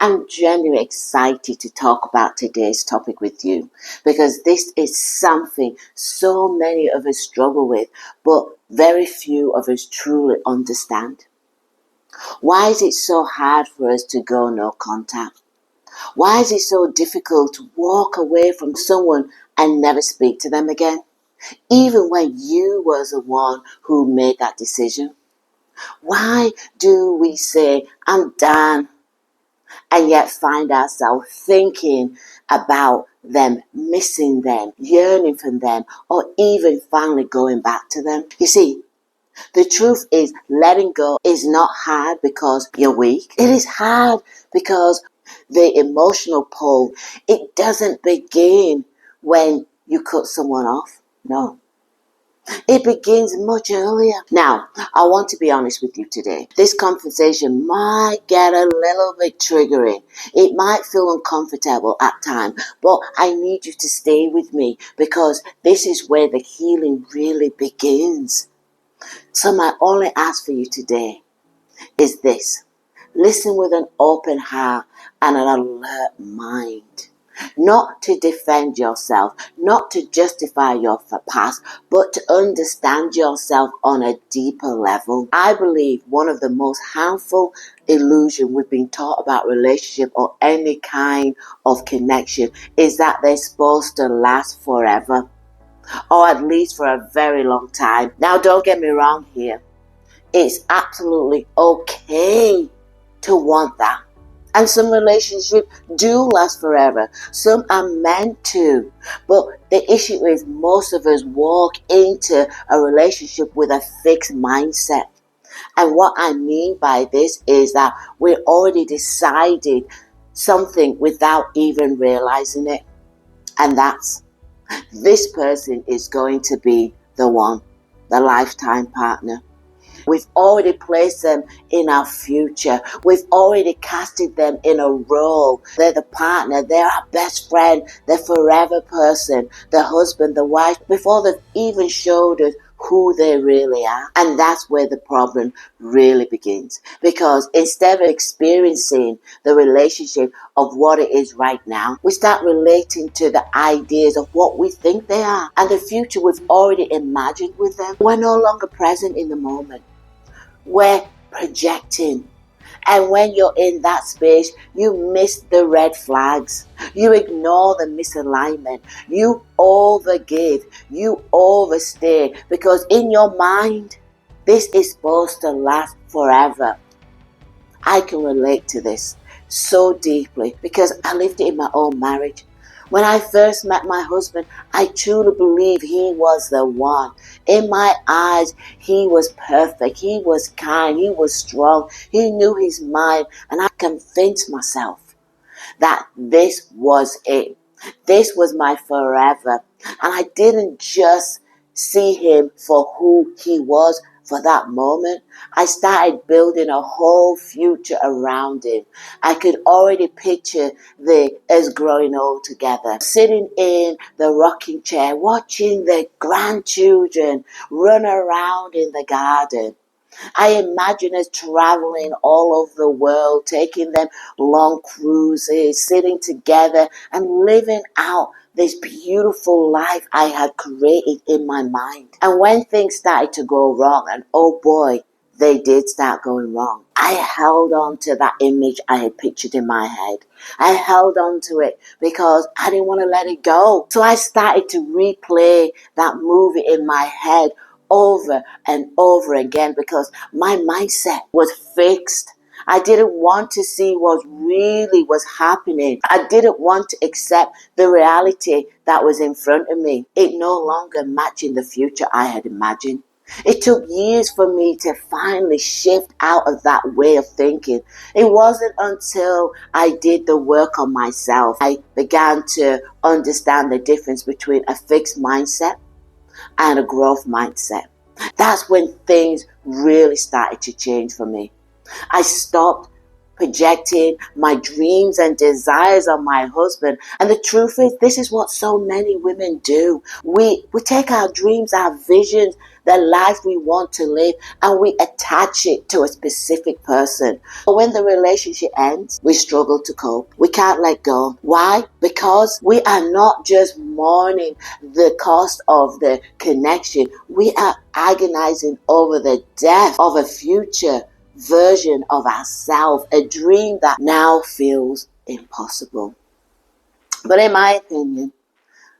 I'm genuinely excited to talk about today's topic with you because this is something so many of us struggle with, but very few of us truly understand. Why is it so hard for us to go no contact? Why is it so difficult to walk away from someone and never speak to them again? Even when you was the one who made that decision. Why do we say, I'm done, and yet find ourselves thinking about them, missing them, yearning for them, or even finally going back to them? You see, the truth is letting go is not hard because you're weak. It is hard because the emotional pull, it doesn't begin when you cut someone off. No. It begins much earlier. Now, I want to be honest with you today. This conversation might get a little bit triggering. It might feel uncomfortable at times, but I need you to stay with me because this is where the healing really begins. So my only ask for you today is this. Listen with an open heart and an alert mind. Not to defend yourself, not to justify your past, but to understand yourself on a deeper level. I believe one of the most harmful illusions we've been taught about relationship or any kind of connection is that they're supposed to last forever, or at least for a very long time. Now, don't get me wrong here. It's absolutely okay to want that. And some relationships do last forever. Some are meant to. But the issue is most of us walk into a relationship with a fixed mindset. And what I mean by this is that we already decided something without even realizing it. And that's, this person is going to be the one, the lifetime partner. We've already placed them in our future. We've already casted them in a role. They're the partner. They're our best friend. The forever person. The husband, the wife. Before they've even showed us who they really are. And that's where the problem really begins. Because instead of experiencing the relationship of what it is right now, we start relating to the ideas of what we think they are. And the future we've already imagined with them. We're no longer present in the moment. We're projecting. And when you're in that space, you miss the red flags. You ignore the misalignment. You overgive. You overstay. Because in your mind, this is supposed to last forever. I can relate to this so deeply because I lived it in my own marriage. When I first met my husband, I truly believed he was the one. In my eyes, he was perfect. He was kind. He was strong. He knew his mind. And I convinced myself that this was it. This was my forever. And I didn't just see him for who he was for that moment. I started building a whole future around him. I could already picture us growing old together, sitting in the rocking chair, watching the grandchildren run around in the garden. I imagine us traveling all over the world, taking them long cruises, sitting together and living out this beautiful life I had created in my mind. And when things started to go wrong, and oh boy, they did start going wrong, I held on to that image I had pictured in my head. I held on to it because I didn't want to let it go. So I started to replay that movie in my head over and over again because my mindset was fixed. I didn't want to see what really was happening. I didn't want to accept the reality that was in front of me. It no longer matching the future I had imagined. It took years for me to finally shift out of that way of thinking. It wasn't until I did the work on myself, I began to understand the difference between a fixed mindset and a growth mindset. That's when things really started to change for me. I stopped projecting my dreams and desires on my husband. And the truth is, this is what so many women do. We take our dreams, our visions, the life we want to live, and we attach it to a specific person. But when the relationship ends, we struggle to cope. We can't let go. Why? Because we are not just mourning the cost of the connection. We are agonizing over the death of a future version of ourselves, a dream that now feels impossible. But in my opinion,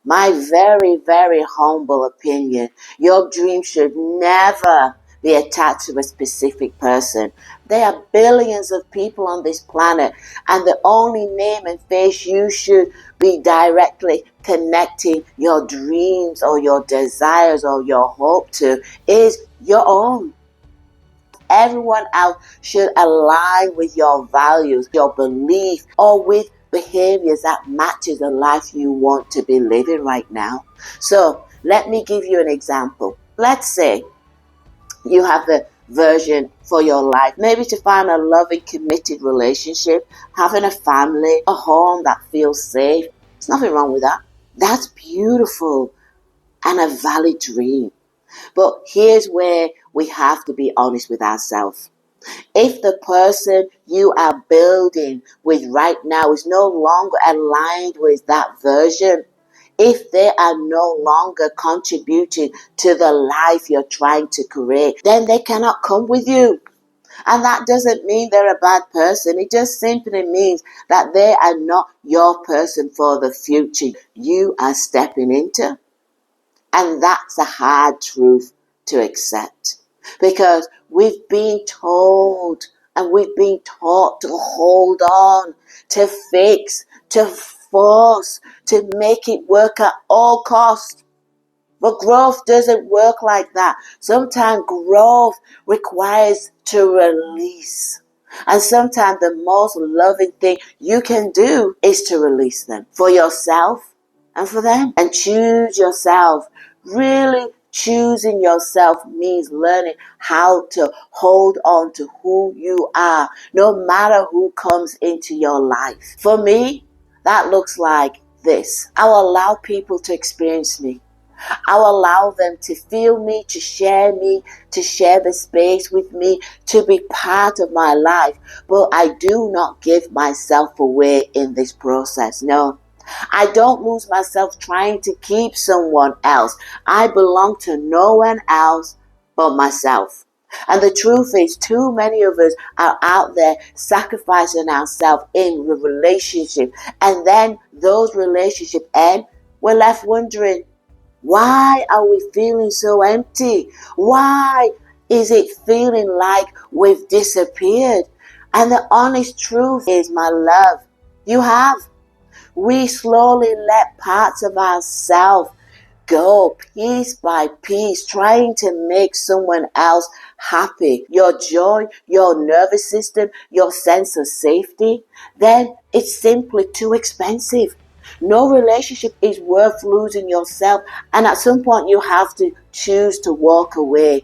my very, very humble opinion, your dream should never be attached to a specific person. There are billions of people on this planet, and the only name and face you should be directly connecting your dreams or your desires or your hope to is your own. Everyone else should align with your values, your beliefs, or with behaviors that matches the life you want to be living right now. So let me give you an example. Let's say you have the version for your life, maybe to find a loving, committed relationship, having a family, a home that feels safe. There's nothing wrong with that. That's beautiful and a valid dream. But here's where we have to be honest with ourselves. If the person you are building with right now is no longer aligned with that version, if they are no longer contributing to the life you're trying to create, then they cannot come with you. And that doesn't mean they're a bad person. It just simply means that they are not your person for the future you are stepping into. And that's a hard truth to accept, because we've been told and we've been taught to hold on, to fix, to force, to make it work at all costs. But growth doesn't work like that. Sometimes growth requires to release. And sometimes the most loving thing you can do is to release them for yourself and for them. And choose yourself. Really choosing yourself means learning how to hold on to who you are, no matter who comes into your life. For me, that looks like this. I'll allow people to experience me. I'll allow them to feel me, to share the space with me, to be part of my life. But I do not give myself away in this process. No, I don't lose myself trying to keep someone else. I belong to no one else but myself. And the truth is, too many of us are out there sacrificing ourselves in the relationship. And then those relationships end. We're left wondering, why are we feeling so empty? Why is it feeling like we've disappeared? And the honest truth is, my love, you have. We slowly let parts of ourselves go piece by piece, trying to make someone else happy. Your joy, your nervous system, your sense of safety, then it's simply too expensive. No relationship is worth losing yourself, and at some point you have to choose to walk away.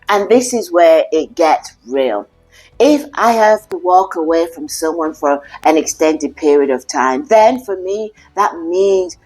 And this is where it gets real. If I have to walk away from someone for an extended period of time, then for me, that means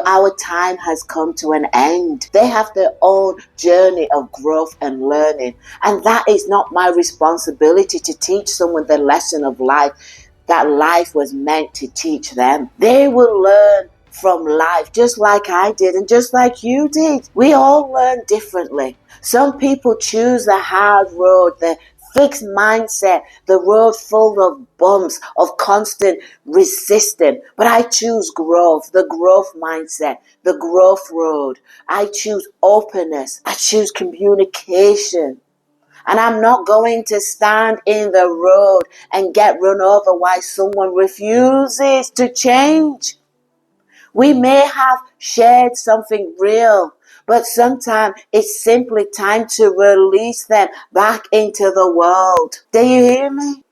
our time has come to an end. They have their own journey of growth and learning. And that is not my responsibility to teach someone the lesson of life that life was meant to teach them. They will learn from life just like I did and just like you did. We all learn differently. Some people choose the hard road, the fixed mindset, the road full of bumps, of constant resistance. But I choose growth, the growth mindset, the growth road. I choose openness. I choose communication. And I'm not going to stand in the road and get run over while someone refuses to change. We may have shared something real, but sometimes it's simply time to release them back into the world. Do you hear me?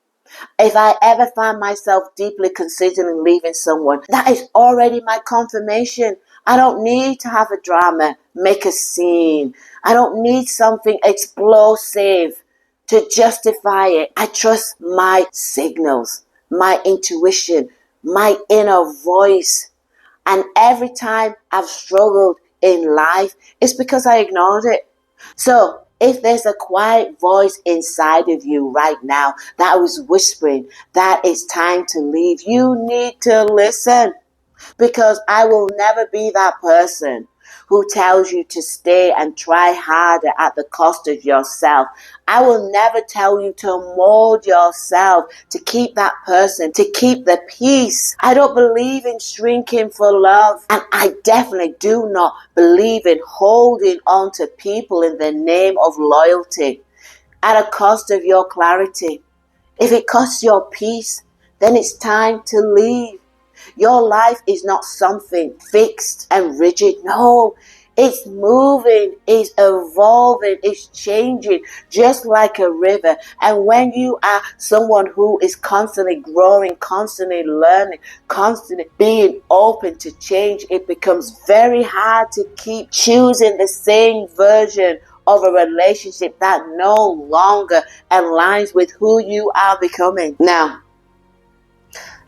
If I ever find myself deeply considering leaving someone, that is already my confirmation. I don't need to have a drama, make a scene. I don't need something explosive to justify it. I trust my signals, my intuition, my inner voice. And every time I've struggled in life, it's because I ignored it. So if there's a quiet voice inside of you right now that was whispering that it's time to leave, you need to listen. Because I will never be that person who tells you to stay and try harder at the cost of yourself. I will never tell you to mold yourself to keep that person, to keep the peace. I don't believe in shrinking for love. And I definitely do not believe in holding on to people in the name of loyalty at a cost of your clarity. If it costs your peace, then it's time to leave. Your life is not something fixed and rigid. No, it's moving, it's evolving, it's changing, just like a river. And when you are someone who is constantly growing, constantly learning, constantly being open to change, it becomes very hard to keep choosing the same version of a relationship that no longer aligns with who you are becoming. Now,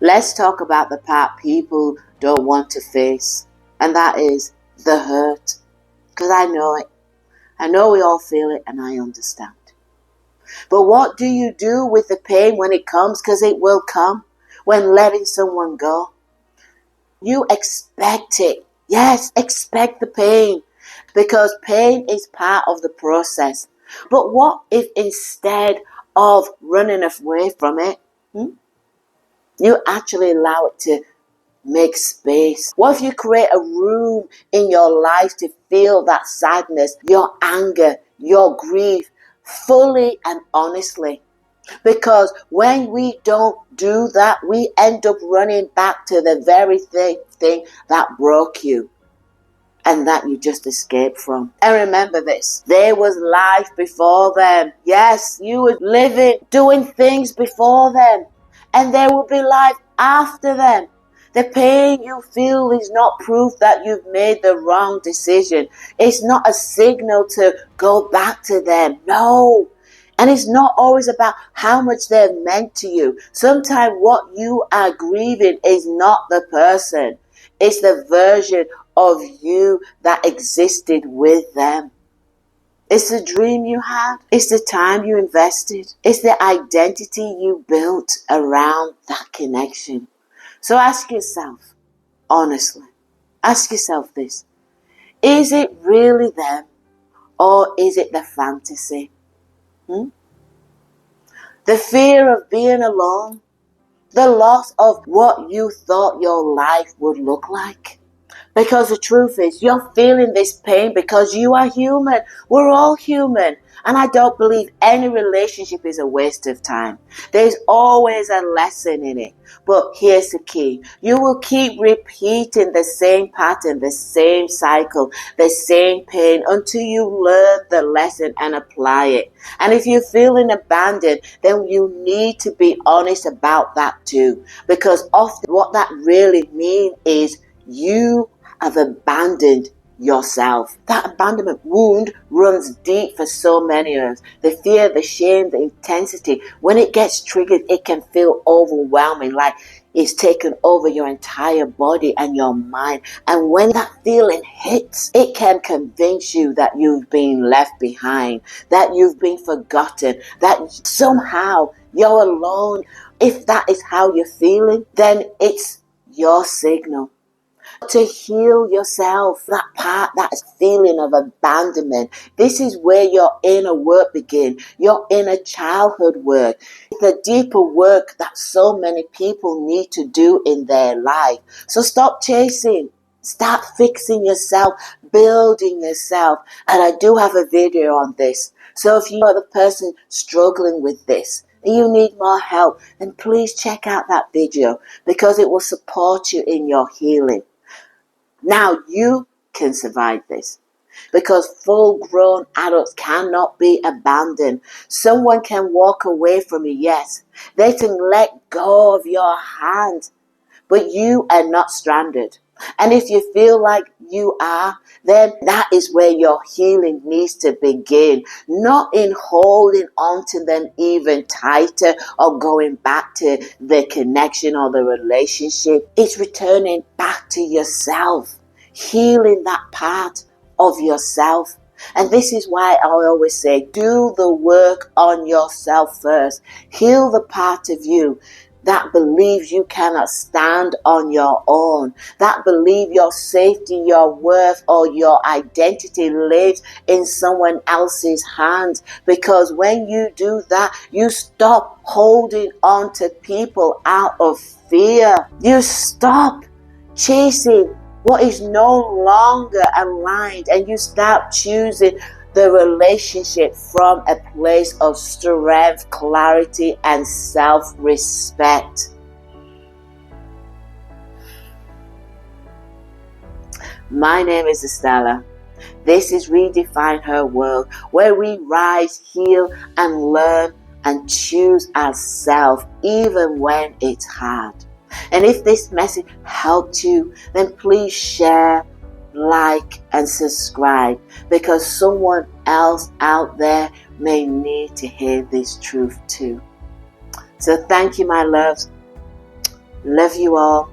let's talk about the part people don't want to face, and that is the hurt. Because I know it. I know we all feel it, and I understand. But what do you do with the pain when it comes? Because it will come when letting someone go. You expect it. Yes, expect the pain. Because pain is part of the process. But what if instead of running away from it, you actually allow it to make space? What if you create a room in your life to feel that sadness, your anger, your grief, fully and honestly? Because when we don't do that, we end up running back to the very thing that broke you and that you just escaped from. And remember this, there was life before them. Yes, you were living, doing things before them. And there will be life after them. The pain you feel is not proof that you've made the wrong decision. It's not a signal to go back to them. No. And it's not always about how much they've meant to you. Sometimes what you are grieving is not the person. It's the version of you that existed with them. It's the dream you had. It's the time you invested. It's the identity you built around that connection. So ask yourself, honestly, ask yourself this. Is it really them or is it the fantasy? The fear of being alone, the loss of what you thought your life would look like. Because the truth is, you're feeling this pain because you are human. We're all human. And I don't believe any relationship is a waste of time. There's always a lesson in it. But here's the key. You will keep repeating the same pattern, the same cycle, the same pain until you learn the lesson and apply it. And if you're feeling abandoned, then you need to be honest about that too. Because often what that really means is you have abandoned yourself. That abandonment wound runs deep for so many of us. The fear, the shame, the intensity, when it gets triggered, it can feel overwhelming, like it's taken over your entire body and your mind. And when that feeling hits, it can convince you that you've been left behind, that you've been forgotten, that somehow you're alone. If that is how you're feeling, then it's your signal to heal yourself, that part, that feeling of abandonment. This is where your inner work begins, your inner childhood work, the deeper work that so many people need to do in their life. So stop chasing. Start fixing yourself, building yourself. And I do have a video on this. So if you are the person struggling with this, and you need more help, then please check out that video because it will support you in your healing. Now you can survive this because full-grown adults cannot be abandoned. Someone can walk away from you, yes. They can let go of your hand, but you are not stranded. And if you feel like you are, then that is where your healing needs to begin. Not in holding on to them even tighter or going back to the connection or the relationship. It's returning back to yourself, healing that part of yourself. And this is why I always say, do the work on yourself first. Heal the part of you that believes you cannot stand on your own, that believe your safety, your worth, or your identity lives in someone else's hands. Because when you do that, you stop holding on to people out of fear. You stop chasing what is no longer aligned, and you start choosing the relationship from a place of strength, clarity, and self-respect. My name is Estella. This is Redefine Her World, where we rise, heal, and learn and choose ourselves even when it's hard. And if this message helped you, then please share, like, and subscribe, because someone else out there may need to hear this truth too. So thank you, my loves. Love you all.